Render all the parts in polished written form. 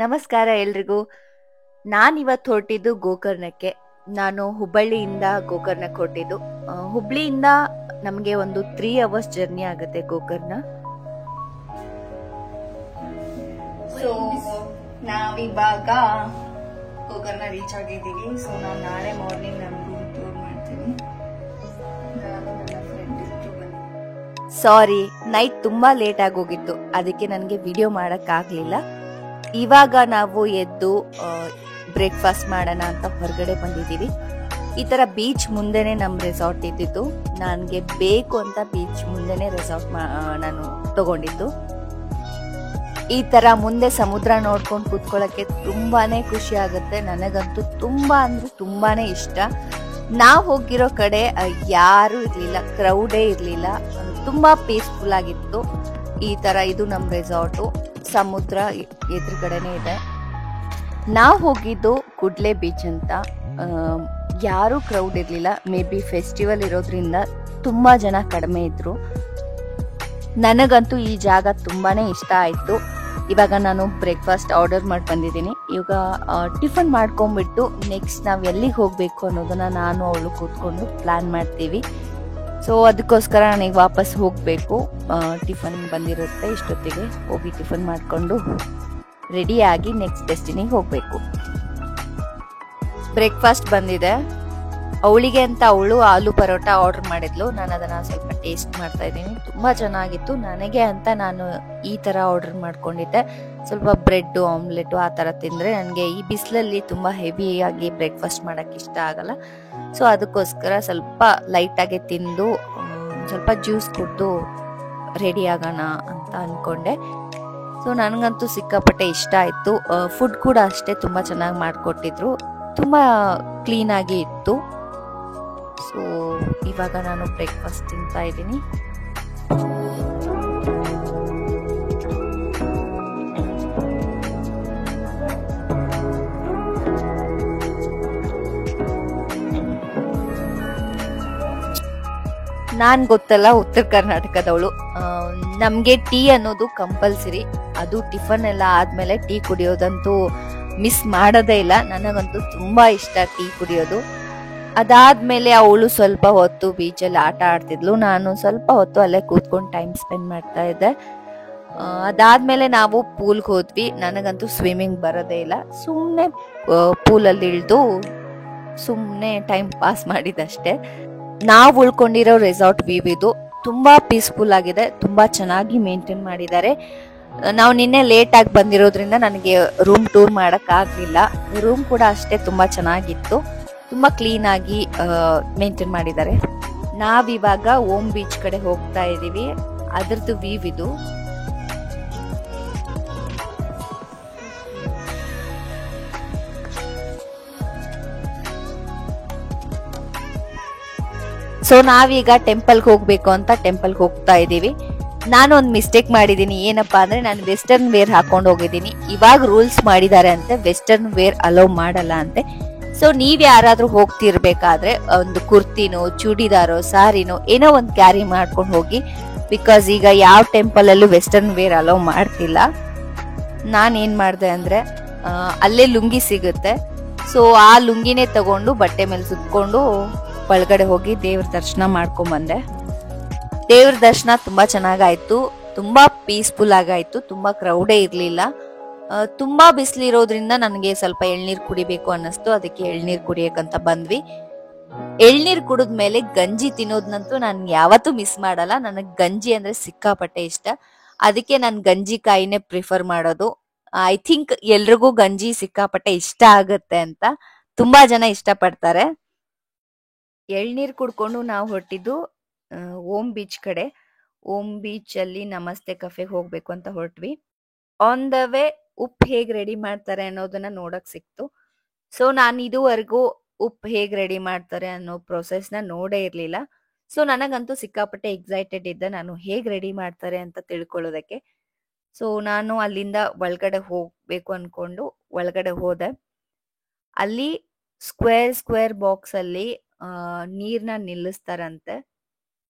ನಮಸ್ಕಾರ ಎಲ್ರಿಗೂ. ನಾನಿವತ್ತು ಹೊರಟಿದ್ದು ಗೋಕರ್ಣಕ್ಕೆ. ನಾನು ಹುಬ್ಬಳ್ಳಿಯಿಂದ ಗೋಕರ್ಣಕ್ಕೆ ಹೊರಟಿದ್ದು. ಹುಬ್ಳಿಯಿಂದ ನಮಗೆ ಒಂದು 3 ಅವರ್ಸ್ ಜರ್ನಿ ಆಗುತ್ತೆ ಗೋಕರ್ಣ. ಸೊ ನಾವಿವಾಗ ಗೋಕರ್ಣ ರೀಚ್ ಆಗಿದ್ದೀವಿ. ಸೊ ನಾವು ನಾಳೆ ಮಾರ್ನಿಂಗ್ ನಮ್ಮ ರೂಮ್ ಟೂರ್ ಮಾಡ್ತೀನಿ. ನಾನು ನನ್ನ ಫ್ರೆಂಡ್ ಇಬ್ರು ಬಂದಿದ್ದೀವಿ. ಸಾರಿ, ನೈಟ್ ತುಂಬಾ ಲೇಟ್ ಆಗೋಗಿತ್ತು, ಅದಕ್ಕೆ ನನಗೆ ವಿಡಿಯೋ ಮಾಡೋಕ್ಕಾಗಲಿಲ್ಲ. ಇವಾಗ ನಾವು ಎದ್ದು ಬ್ರೇಕ್ಫಾಸ್ಟ್ ಮಾಡೋಣ ಅಂತ ಹೊರಗಡೆ ಬಂದಿದ್ದೀವಿ. ಈ ತರ ಬೀಚ್ ಮುಂದೆನೆ ನಮ್ಮ ರೆಸಾರ್ಟ್ ಇದ್ದಿದ್ದು. ನನಗೆ ಬೇಕು ಅಂತ ಬೀಚ್ ಮುಂದೆನೆ ರೆಸಾರ್ಟ್ ನಾನು ತಗೊಂಡಿದ್ದು. ಈ ತರ ಮುಂದೆ ಸಮುದ್ರ ನೋಡ್ಕೊಂಡು ಕೂತ್ಕೊಳ್ಳೋಕ್ಕೆ ತುಂಬಾನೇ ಖುಷಿ ಆಗುತ್ತೆ. ನನಗಂತೂ ತುಂಬಾ ಅಂದ್ರೆ ತುಂಬಾನೇ ಇಷ್ಟ. ನಾವು ಹೋಗಿರೋ ಕಡೆ ಯಾರು ಇರ್ಲಿಲ್ಲ, ಕ್ರೌಡೇ ಇರ್ಲಿಲ್ಲ, ತುಂಬಾ ಪೀಸ್ಫುಲ್ ಆಗಿತ್ತು. ಈ ತರ ಇದು ನಮ್ಮ ರೆಸಾರ್ಟು, ಸಮುದ್ರ ಎದುರುಗಡೆನೆ ಇದೆ. ನಾವು ಹೋಗಿದ್ದು ಕುಡ್ಲೆ ಬೀಚ್ ಅಂತ. ಯಾರು ಕ್ರೌಡ್ ಇರ್ಲಿಲ್ಲ. ಮೇ ಬಿ ಫೆಸ್ಟಿವಲ್ ಇರೋದ್ರಿಂದ ತುಂಬಾ ಜನ ಕಡಿಮೆ ಇದ್ರು. ನನಗಂತೂ ಈ ಜಾಗ ತುಂಬಾನೇ ಇಷ್ಟ ಆಯ್ತು. ಇವಾಗ ನಾನು ಬ್ರೇಕ್ಫಾಸ್ಟ್ ಆರ್ಡರ್ ಮಾಡಿ ಬಂದಿದ್ದೀನಿ. ಇವಾಗ ಟಿಫನ್ ಮಾಡ್ಕೊಂಡ್ಬಿಟ್ಟು ನೆಕ್ಸ್ಟ್ ನಾವು ಎಲ್ಲಿಗೆ ಹೋಗ್ಬೇಕು ಅನ್ನೋದನ್ನ ನಾನು ಅವಳು ಕೂತ್ಕೊಂಡು ಪ್ಲಾನ್ ಮಾಡ್ತೀವಿ. ಸೊ ಅದಕ್ಕೋಸ್ಕರ ನನಗೆ ವಾಪಸ್ ಹೋಗಬೇಕು. ಟಿಫನ್ ಬಂದಿರುತ್ತೆ, ಇಷ್ಟೊತ್ತಿಗೆ ಹೋಗಿ ಟಿಫನ್ ಮಾಡಿಕೊಂಡು ರೆಡಿಯಾಗಿ ನೆಕ್ಸ್ಟ್ ಡೆಸ್ಟಿನಿಗೆ ಹೋಗಬೇಕು. ಬ್ರೇಕ್ಫಾಸ್ಟ್ ಬಂದಿದೆ. ಅವಳಿಗೆ ಅಂತ ಅವಳು ಆಲೂ ಪರೋಟ ಆರ್ಡರ್ ಮಾಡಿದ್ಲು. ನಾನು ಅದನ್ನು ಸ್ವಲ್ಪ ಟೇಸ್ಟ್ ಮಾಡ್ತಾ ಇದ್ದೀನಿ. ತುಂಬ ಚೆನ್ನಾಗಿತ್ತು. ನನಗೆ ಅಂತ ನಾನು ಈ ಥರ ಆರ್ಡರ್ ಮಾಡ್ಕೊಂಡಿದ್ದೆ. ಸ್ವಲ್ಪ ಬ್ರೆಡ್ಡು, ಆಮ್ಲೆಟು ಆ ಥರ ತಿಂದರೆ ನನಗೆ ಈ ಬಿಸಿಲಲ್ಲಿ ತುಂಬ ಹೆವಿಯಾಗಿ ಬ್ರೇಕ್ಫಾಸ್ಟ್ ಮಾಡೋಕ್ಕೆ ಇಷ್ಟ ಆಗಲ್ಲ. ಸೊ ಅದಕ್ಕೋಸ್ಕರ ಸ್ವಲ್ಪ ಲೈಟಾಗಿ ತಿಂದು ಸ್ವಲ್ಪ ಜ್ಯೂಸ್ ಕುಡಿದು ರೆಡಿ ಆಗೋಣ ಅಂತ ಅಂದ್ಕೊಂಡೆ. ಸೊ ನನಗಂತೂ ಸಿಕ್ಕಾಪಟ್ಟೆ ಇಷ್ಟ ಆಯಿತು. ಫುಡ್ ಕೂಡ ಅಷ್ಟೇ ತುಂಬ ಚೆನ್ನಾಗಿ ಮಾಡಿಕೊಟ್ಟಿದ್ರು, ತುಂಬ ಕ್ಲೀನಾಗಿ ಇತ್ತು. ಸೊ ಇವಾಗ ನಾನು ಬ್ರೇಕ್ಫಾಸ್ಟ್ ತಿಂತಾ ಇದ್ದೀನಿ. ನಾನ್ ಗೊತ್ತಲ್ಲ ಉತ್ತರ ಕರ್ನಾಟಕದವಳು. ನಮ್ಗೆ ಟೀ ಅನ್ನೋದು ಕಂಪಲ್ಸರಿ. ಅದು ಟಿಫನ್ ಎಲ್ಲ ಆದ್ಮೇಲೆ ಟೀ ಕುಡಿಯೋದಂತೂ ಮಿಸ್ ಮಾಡೋದೇ ಇಲ್ಲ. ನನಗಂತೂ ತುಂಬಾ ಇಷ್ಟ ಟೀ ಕುಡಿಯೋದು. ಅದಾದ್ಮೇಲೆ ಅವಳು ಸ್ವಲ್ಪ ಹೊತ್ತು ಬೀಚಲ್ಲಿ ಆಟ ಆಡ್ತಿದ್ಲು. ನಾನು ಸ್ವಲ್ಪ ಹೊತ್ತು ಅಲ್ಲೇ ಕೂತ್ಕೊಂಡು ಟೈಮ್ ಸ್ಪೆಂಡ್ ಮಾಡ್ತಾ ಇದ್ದೆ. ಅದಾದ್ಮೇಲೆ ನಾವು ಪೂಲ್ಗೆ ಹೋದ್ವಿ. ನನಗಂತೂ ಸ್ವಿಮ್ಮಿಂಗ್ ಬರೋದೇ ಇಲ್ಲ. ಸುಮ್ಮನೆ ಪೂಲಲ್ಲಿ ಇಳಿದು ಸುಮ್ಮನೆ ಟೈಮ್ ಪಾಸ್ ಮಾಡಿದಷ್ಟೇ. ನಾವು ಉಳ್ಕೊಂಡಿರೋ ರೆಸಾರ್ಟ್ ವ್ಯೂ ಇದು. ತುಂಬಾ ಪೀಸ್ಫುಲ್ ಆಗಿದೆ, ತುಂಬಾ ಚೆನ್ನಾಗಿ ಮೇಂಟೈನ್ ಮಾಡಿದ್ದಾರೆ. ನಾವು ನಿನ್ನೆ ಲೇಟ್ ಆಗಿ ಬಂದಿರೋದ್ರಿಂದ ನನಗೆ ರೂಮ್ ಟೂರ್ ಮಾಡಕ್ ಆಗ್ಲಿಲ್ಲ. ರೂಮ್ ಕೂಡ ಅಷ್ಟೇ ತುಂಬಾ ಚೆನ್ನಾಗಿತ್ತು, ತುಂಬಾ ಕ್ಲೀನ್ ಆಗಿ ಮೇಂಟೈನ್ ಮಾಡಿದ್ದಾರೆ. ನಾವಿವಾಗ ಓಂ ಬೀಚ್ ಕಡೆ ಹೋಗ್ತಾ ಇದೀವಿ. ಅದ್ರದ್ದು ವ್ಯೂ ಇದು. ಸೊ ನಾವೀಗ ಟೆಂಪಲ್ಗೆ ಹೋಗ್ಬೇಕು ಅಂತ ಟೆಂಪಲ್ಗೆ ಹೋಗ್ತಾ ಇದ್ದೀವಿ. ನಾನು ಒಂದು ಮಿಸ್ಟೇಕ್ ಮಾಡಿದ್ದೀನಿ. ಏನಪ್ಪಾ ಅಂದ್ರೆ ನಾನು ವೆಸ್ಟರ್ನ್ ವೇರ್ ಹಾಕೊಂಡು ಹೋಗಿದ್ದೀನಿ. ಇವಾಗ ರೂಲ್ಸ್ ಮಾಡಿದ್ದಾರೆ ಅಂತೆ, ವೆಸ್ಟರ್ನ್ ವೇರ್ ಅಲೋ ಮಾಡಲ್ಲ ಅಂತೆ. ಸೊ ನೀವ್ ಯಾರಾದ್ರೂ ಹೋಗ್ತಿರ್ಬೇಕಾದ್ರೆ ಒಂದು ಕುರ್ತಿನೋ, ಚೂಡಿದಾರೋ, ಸಾರಿನೋ ಏನೋ ಒಂದು ಕ್ಯಾರಿ ಮಾಡ್ಕೊಂಡು ಹೋಗಿ. ಬಿಕಾಸ್ ಈಗ ಯಾವ ಟೆಂಪಲ್ ಅಲ್ಲೂ ವೆಸ್ಟರ್ನ್ ವೇರ್ ಅಲೋ ಮಾಡ್ತಿಲ್ಲ. ನಾನ್ ಏನ್ ಮಾಡ್ದೆ ಅಂದ್ರೆ ಅಲ್ಲೇ ಲುಂಗಿ ಸಿಗುತ್ತೆ. ಸೊ ಆ ಲುಂಗಿನೇ ತಗೊಂಡು ಬಟ್ಟೆ ಮೇಲೆ ಸುತ್ಕೊಂಡು ಒಳಗಡೆ ಹೋಗಿ ದೇವ್ರ ದರ್ಶನ ಮಾಡ್ಕೊಂಡ್ ಬಂದೆ. ದೇವ್ರ ದರ್ಶನ ತುಂಬಾ ಚೆನ್ನಾಗಾಯ್ತು, ತುಂಬಾ ಪೀಸ್ಫುಲ್ ಆಗಾಯ್ತು, ತುಂಬಾ ಕ್ರೌಡೇ ಇರ್ಲಿಲ್ಲ. ತುಂಬಾ ಬಿಸಿಲಿರೋದ್ರಿಂದ ನನಗೆ ಸ್ವಲ್ಪ ಎಳ್ನೀರ್ ಕುಡಿಬೇಕು ಅನ್ನಿಸ್ತು. ಅದಕ್ಕೆ ಎಳ್ನೀರ್ ಕುಡಿಯಕಂತ ಬಂದ್ವಿ. ಎಳ್ನೀರ್ ಕುಡಿದ್ಮೇಲೆ ಗಂಜಿ ತಿನ್ನೋದ್ನಂತೂ ನಾನು ಯಾವತ್ತೂ ಮಿಸ್ ಮಾಡಲ್ಲ. ನನಗ್ ಗಂಜಿ ಅಂದ್ರೆ ಸಿಕ್ಕಾಪಟ್ಟೆ ಇಷ್ಟ. ಅದಕ್ಕೆ ನಾನು ಗಂಜಿ ಕಾಯಿನೇ ಪ್ರಿಫರ್ ಮಾಡೋದು. ಐ ಥಿಂಕ್ ಎಲ್ರಿಗೂ ಗಂಜಿ ಸಿಕ್ಕಾಪಟ್ಟೆ ಇಷ್ಟ ಆಗುತ್ತೆ ಅಂತ. ತುಂಬಾ ಜನ ಇಷ್ಟಪಡ್ತಾರೆ. ಎಳ್ನೀರ್ ಕುಡ್ಕೊಂಡು ನಾವು ಹೊರಟಿದ್ದು ಓಂ ಬೀಚ್ ಕಡೆ. ಓಂ ಬೀಚ್ ಅಲ್ಲಿ ನಮಸ್ತೆ ಕಫೆಗೆ ಹೋಗ್ಬೇಕು ಅಂತ ಹೊರಟ್ವಿ. ಆನ್ ದ ವೇ ಉಪ್ಪು ಹೇಗ್ ರೆಡಿ ಮಾಡ್ತಾರೆ ಅನ್ನೋದನ್ನ ನೋಡಕ್ ಸಿಕ್ತು. ಸೊ ನಾನು ಇದುವರೆಗೂ ಉಪ್ಪು ಹೇಗ್ ರೆಡಿ ಮಾಡ್ತಾರೆ ಅನ್ನೋ ಪ್ರೊಸೆಸ್ನ ನೋಡೇ ಇರ್ಲಿಲ್ಲ. ಸೊ ನನಗಂತೂ ಸಿಕ್ಕಾಪಟ್ಟೆ ಎಕ್ಸೈಟೆಡ್ ಇದ್ದೆ ನಾನು ಹೇಗ್ ರೆಡಿ ಮಾಡ್ತಾರೆ ಅಂತ ತಿಳ್ಕೊಳ್ಳೋದಕ್ಕೆ. ಸೊ ನಾನು ಅಲ್ಲಿಂದ ಒಳಗಡೆ ಹೋಗ್ಬೇಕು ಅನ್ಕೊಂಡು ಒಳಗಡೆ ಹೋದೆ. ಅಲ್ಲಿ ಸ್ಕ್ವೇರ್ ಬಾಕ್ಸ್ ಅಲ್ಲಿ ನೀರ್ನ ನಿಲ್ಲಿಸ್ತಾರಂತೆ.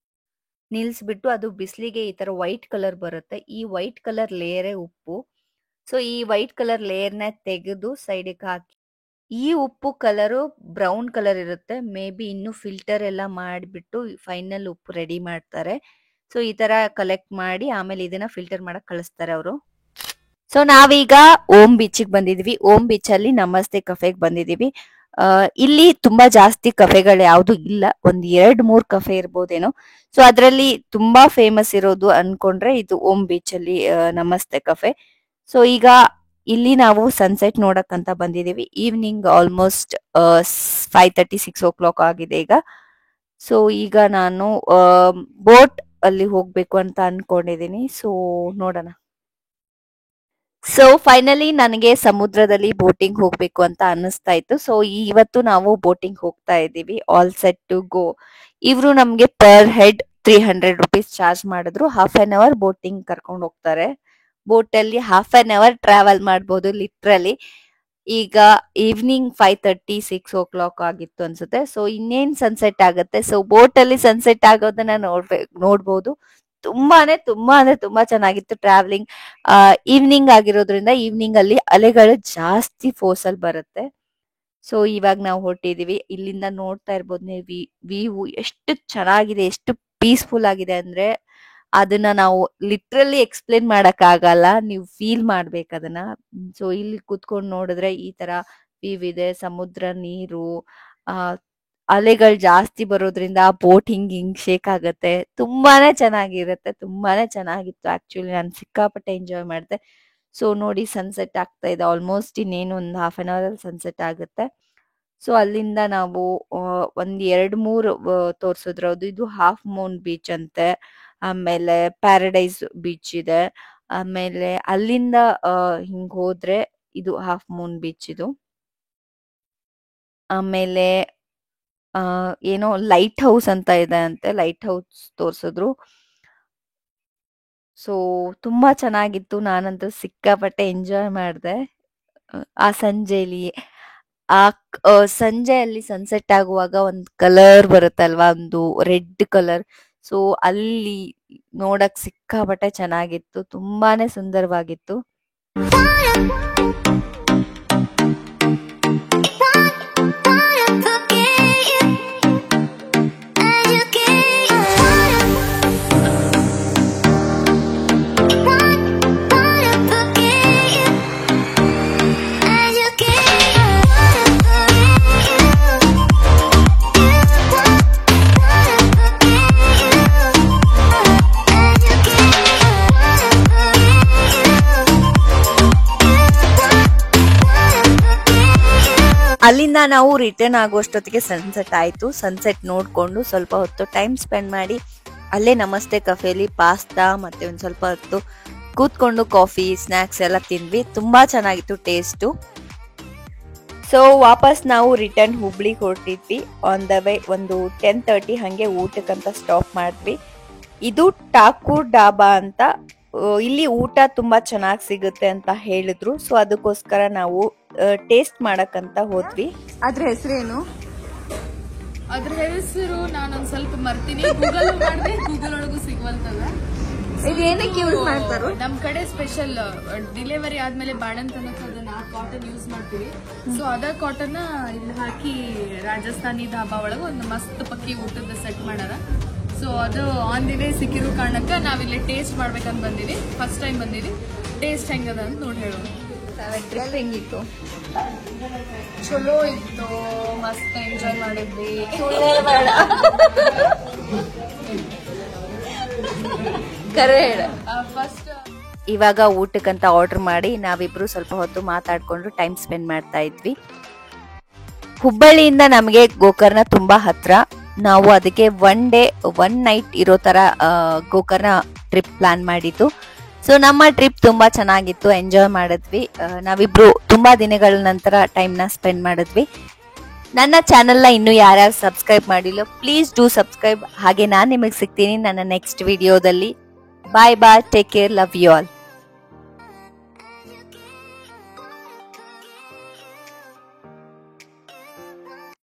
ನಿಲ್ಸ್ಬಿಟ್ಟು ಅದು ಬಿಸಿಲಿಗೆ ಈ ತರ ವೈಟ್ ಕಲರ್ ಬರುತ್ತೆ. ಈ ವೈಟ್ ಕಲರ್ ಲೇಯರೇ ಉಪ್ಪು. ಸೊ ಈ ವೈಟ್ ಕಲರ್ ಲೇಯರ್ನ ತೆಗೆದು ಸೈಡಿಗೆ ಹಾಕಿ, ಈ ಉಪ್ಪು ಕಲರು ಬ್ರೌನ್ ಕಲರ್ ಇರುತ್ತೆ. ಮೇ ಬಿ ಇನ್ನು ಫಿಲ್ಟರ್ ಎಲ್ಲ ಮಾಡಿಬಿಟ್ಟು ಫೈನಲ್ ಉಪ್ಪು ರೆಡಿ ಮಾಡ್ತಾರೆ. ಸೊ ಈ ತರ ಕಲೆಕ್ಟ್ ಮಾಡಿ ಆಮೇಲೆ ಇದನ್ನ ಫಿಲ್ಟರ್ ಮಾಡಕ್ ಕಳಿಸ್ತಾರೆ ಅವರು. ಸೊ ನಾವೀಗ ಓಂ ಬೀಚಿಗೆ ಬಂದಿದ್ವಿ. ಓಂ ಬೀಚ್ ಅಲ್ಲಿ ನಮಸ್ತೆ ಕಫೆಗೆ ಬಂದಿದೀವಿ. ಇಲ್ಲಿ ತುಂಬಾ ಜಾಸ್ತಿ ಕಫೆಗಳು ಯಾವ್ದು ಇಲ್ಲ, ಒಂದ್ 2-3 ಕಫೆ ಇರ್ಬೋದೇನೋ. ಸೊ ಅದ್ರಲ್ಲಿ ತುಂಬಾ ಫೇಮಸ್ ಇರೋದು ಅನ್ಕೊಂಡ್ರೆ ಇದು ಓಂ ಬೀಚ್ ಅಲ್ಲಿ ನಮಸ್ತೆ ಕಫೆ. ಸೊ ಈಗ ಇಲ್ಲಿ ನಾವು ಸನ್ಸೆಟ್ ನೋಡಕ್ ಅಂತ ಬಂದಿದೀವಿ. ಈವ್ನಿಂಗ್ ಆಲ್ಮೋಸ್ಟ್ 5:30 6 o'clock ಆಗಿದೆ ಈಗ. ಸೊ ಈಗ ನಾನು ಬೋಟ್ ಅಲ್ಲಿ ಹೋಗ್ಬೇಕು ಅಂತ ಅನ್ಕೊಂಡಿದೀನಿ. ಸೊ ನೋಡೋಣ. ಸೊ ಫೈನಲಿ ನನಗೆ ಸಮುದ್ರದಲ್ಲಿ ಬೋಟಿಂಗ್ ಹೋಗ್ಬೇಕು ಅಂತ ಅನ್ನಿಸ್ತಾ ಇತ್ತು. ಸೊ ಇವತ್ತು ನಾವು ಬೋಟಿಂಗ್ ಹೋಗ್ತಾ ಇದ್ದೀವಿ. All set to go. ಇವರು ನಮ್ಗೆ ಪರ್ ಹೆಡ್ 300 rupees ಚಾರ್ಜ್ ಮಾಡಿದ್ರು. ಹಾಫ್ ಅನ್ ಅವರ್ ಬೋಟಿಂಗ್ ಕರ್ಕೊಂಡು ಹೋಗ್ತಾರೆ. ಬೋಟ್ ಅಲ್ಲಿ ಹಾಫ್ ಅನ್ ಅವರ್ ಟ್ರಾವೆಲ್ ಮಾಡ್ಬೋದು ಲಿಟ್ರಲಿ. ಈಗ ಈವ್ನಿಂಗ್ 5:30 6 o'clock ಆಗಿತ್ತು ಅನ್ಸುತ್ತೆ. ಸೊ ಇನ್ನೇನ್ ಸನ್ಸೆಟ್ ಆಗುತ್ತೆ. ಸೊ ಬೋಟ್ ಅಲ್ಲಿ ಸನ್ಸೆಟ್ ಆಗೋದನ್ನ ನೋಡ್ಬೋದು. ತುಂಬಾ ಚೆನ್ನಾಗಿತ್ತು ಟ್ರಾವೆಲಿಂಗ್. ಈವ್ನಿಂಗ್ ಆಗಿರೋದ್ರಿಂದ ಈವ್ನಿಂಗ್ ಅಲ್ಲಿ ಅಲೆಗಳು ಜಾಸ್ತಿ ಫೋರ್ಸ್ ಅಲ್ಲಿ ಬರುತ್ತೆ. ಸೊ ಇವಾಗ ನಾವು ಹೊರಟಿದೀವಿ. ಇಲ್ಲಿಂದ ನೋಡ್ತಾ ಇರ್ಬೋದು ನೀವು ವ್ಯೂ ಎಷ್ಟು ಚೆನ್ನಾಗಿದೆ, ಎಷ್ಟು ಪೀಸ್ಫುಲ್ ಆಗಿದೆ ಅಂದ್ರೆ ಅದನ್ನ ನಾವು ಲಿಟ್ರಲಿ ಎಕ್ಸ್ಪ್ಲೇನ್ ಮಾಡಕ್ ಆಗಲ್ಲ. ನೀವು ಫೀಲ್ ಮಾಡ್ಬೇಕು ಅದನ್ನ. ಸೊ ಇಲ್ಲಿ ಕುತ್ಕೊಂಡು ನೋಡಿದ್ರೆ ಈ ತರ ವ್ಯೂ ಇದೆ. ಸಮುದ್ರ ನೀರು, ಅಲೆಗಳು ಜಾಸ್ತಿ ಬರೋದ್ರಿಂದ ಬೋಟ್ ಹಿಂಗ್ ಶೇಕ್ ಆಗುತ್ತೆ. ತುಂಬಾನೇ ಚೆನ್ನಾಗಿರುತ್ತೆ. ತುಂಬಾನೇ ಚೆನ್ನಾಗಿತ್ತು ಆಕ್ಚುಲಿ. ನಾನು ಸಿಕ್ಕಾಪಟ್ಟೆ ಎಂಜಾಯ್ ಮಾಡಿದೆ. ಸೊ ನೋಡಿ ಸನ್ಸೆಟ್ ಆಗ್ತಾ ಇದೆ. ಆಲ್ಮೋಸ್ಟ್ ಇನ್ನೇನು ಒಂದು ಹಾಫ್ ಅನ್ ಅವರ್ ಅಲ್ಲಿ ಸನ್ಸೆಟ್ ಆಗುತ್ತೆ. ಸೊ ಅಲ್ಲಿಂದ ನಾವು ಒಂದ್ 2-3 ತೋರ್ಸಿದ್ರು. ಇದು ಹಾಫ್ ಮೂನ್ ಬೀಚ್ ಅಂತೆ. ಆಮೇಲೆ ಪ್ಯಾರಡೈಸ್ ಬೀಚ್ ಇದೆ. ಆಮೇಲೆ ಅಲ್ಲಿಂದ ಹಿಂಗ್ ಹೋದ್ರೆ ಇದು ಹಾಫ್ ಮೂನ್ ಬೀಚ್ ಇದು. ಆಮೇಲೆ ಏನೋ ಲೈಟ್ ಹೌಸ್ ಅಂತ ಇದೆ ಅಂತೆ. Light house ತೋರ್ಸಿದ್ರು. ಸೊ ತುಂಬಾ ಚೆನ್ನಾಗಿತ್ತು. ನಾನಂತೂ ಸಿಕ್ಕಾಪಟ್ಟೆ ಎಂಜಾಯ್ ಮಾಡಿದೆ ಆ ಸಂಜೆಲಿ. ಸಂಜೆಯಲ್ಲಿ ಸನ್ಸೆಟ್ ಆಗುವಾಗ ಒಂದು ಕಲರ್ ಬರುತ್ತಲ್ವಾ, ಒಂದು ರೆಡ್ ಕಲರ್. ಸೊ ಅಲ್ಲಿ ನೋಡಕ್ ಸಿಕ್ಕಾಪಟ್ಟೆ ಚೆನ್ನಾಗಿತ್ತು. ತುಂಬಾನೇ ಸುಂದರವಾಗಿತ್ತು. ಅಲ್ಲಿಂದ ನಾವು ರಿಟರ್ನ್ ಆಗುವಷ್ಟೊತ್ತಿಗೆ ಸನ್ಸೆಟ್ ಆಯ್ತು. ಸನ್ಸೆಟ್ ನೋಡ್ಕೊಂಡು ಸ್ವಲ್ಪ ಹೊತ್ತು ಟೈಮ್ ಸ್ಪೆಂಡ್ ಮಾಡಿ ಅಲ್ಲೇ ನಮಸ್ತೆ ಕಫೆಲಿ ಪಾಸ್ತಾ ಮತ್ತೆ ಒಂದ್ ಸ್ವಲ್ಪ ಹೊತ್ತು ಕೂತ್ಕೊಂಡು ಕಾಫಿ ಸ್ನಾಕ್ಸ್ ಎಲ್ಲ ತಿಂದ್ವಿ. ತುಂಬಾ ಚೆನ್ನಾಗಿತ್ತು ಟೇಸ್ಟು. ಸೊ ವಾಪಸ್ ನಾವು ರಿಟರ್ನ್ ಹುಬ್ಳಿಗೆ ಹೊರಟಿದ್ವಿ. ಆನ್ ದ ವೇ ಒಂದು 10:30 ಹಂಗೆ ಊಟಕ್ಕಂತ ಸ್ಟಾಪ್ ಮಾಡಿದ್ವಿ. ಇದು ಠಾಕೂರ್ ಡಾಬಾ ಅಂತ. ಇಲ್ಲಿ ಊಟ ತುಂಬಾ ಚೆನ್ನಾಗಿ ಸಿಗುತ್ತೆ ಅಂತ ಹೇಳಿದ್ರು. ಸೊ ಅದಕ್ಕೋಸ್ಕರ ನಾವು ಟೇಸ್ಟ್ ಮಾಡಕ್ಕಂತ ಹೋದ್ವಿ. ಅದ್ರ ಹೆಸರೇನು? ಅದ್ರ ಹೆಸರು ನಾನೊಂದ್ ಸ್ವಲ್ಪ ಮರ್ತೀನಿ. ಗೂಗಲ್ ಮಾಡಿದೆ, ಗೂಗಲ್ ಒಳಗೂ ಸಿಗುವಂತದ. ಇದೇನಕ್ಕೆ ಯೂಸ್ ಮಾಡ್ತಾರೋ? ನಮ್ ಕಡೆ ಸ್ಪೆಷಲ್ ಡೆಲಿವರಿ ಆದ್ಮೇಲೆ ಬಾಣಂತ ಅದನ್ನ ಕಾಟನ್ ಯೂಸ್ ಮಾಡ್ತೀವಿ. ಸೊ ಅದ ಕಾಟನ್ ಇಲ್ಲಿ ಹಾಕಿ ರಾಜಸ್ಥಾನಿ ಧಾಬಾ ಒಳಗ ಒಂದು ಮಸ್ತ್ ಪಕ್ಕಿ ಊಟದ ಸೆಟ್ ಮಾಡಾರ. ಸೊ ಅದು ಆನ್ ದಿ ವೇ ಸಿಕ್ಕಿರೋ ಕಾರಣಕ್ಕ ನಾವಿಲ್ಲಿ ಟೇಸ್ಟ್ ಮಾಡ್ಬೇಕಂತ ಬಂದಿವಿ. ಫಸ್ಟ್ ಟೈಮ್ ಬಂದಿವಿ. ಟೇಸ್ಟ್ ಹೆಂಗದ ಅಂತ ನೋಡಿ ಹೇಳೋಣ. ಟ್ರಿಪ್ ಹೆಂಗಿತ್ತು? ಚಲೋ ಇತ್ತು, ಮಸ್ತ್ ಎಂಜಾಯ್ ಮಾಡಿದ್ವಿ. ಫಸ್ಟ್ ಇವಾಗ ಊಟಕ್ಕಂತ ಆರ್ಡರ್ ಮಾಡಿ ನಾವಿಬ್ರು ಸ್ವಲ್ಪ ಹೊತ್ತು ಮಾತಾಡ್ಕೊಂಡು ಟೈಮ್ ಸ್ಪೆಂಡ್ ಮಾಡ್ತಾ ಇದ್ವಿ. ಹುಬ್ಬಳ್ಳಿಯಿಂದ ನಮಗೆ ಗೋಕರ್ಣ ತುಂಬಾ ಹತ್ರ. ನಾವು ಅದಕ್ಕೆ 1 day 1 night ಇರೋ ತರ ಗೋಕರ್ಣ ಟ್ರಿಪ್ ಪ್ಲಾನ್ ಮಾಡಿದ್ದು. ಸೊ ನಮ್ಮ ಟ್ರಿಪ್ ತುಂಬಾ ಚೆನ್ನಾಗಿತ್ತು. ಎಂಜಾಯ್ ಮಾಡಿದ್ವಿ. ನಾವಿಬ್ರು ತುಂಬಾ ದಿನಗಳ ನಂತರ ಟೈಮ್ ನ ಸ್ಪೆಂಡ್ ಮಾಡಿದ್ವಿ. ನನ್ನ ಚಾನೆಲ್ ನ ಇನ್ನು ಯಾರ್ಯಾರು ಸಬ್ಸ್ಕ್ರೈಬ್ ಮಾಡಿಲ್ಲ ಪ್ಲೀಸ್ ಡೂ ಸಬ್ಸ್ಕ್ರೈಬ್. ಹಾಗೆ ನಾನ್ ನಿಮಗೆ ಸಿಗ್ತೀನಿ ನನ್ನ ನೆಕ್ಸ್ಟ್ ವಿಡಿಯೋದಲ್ಲಿ. Bye bye, take care, love you all.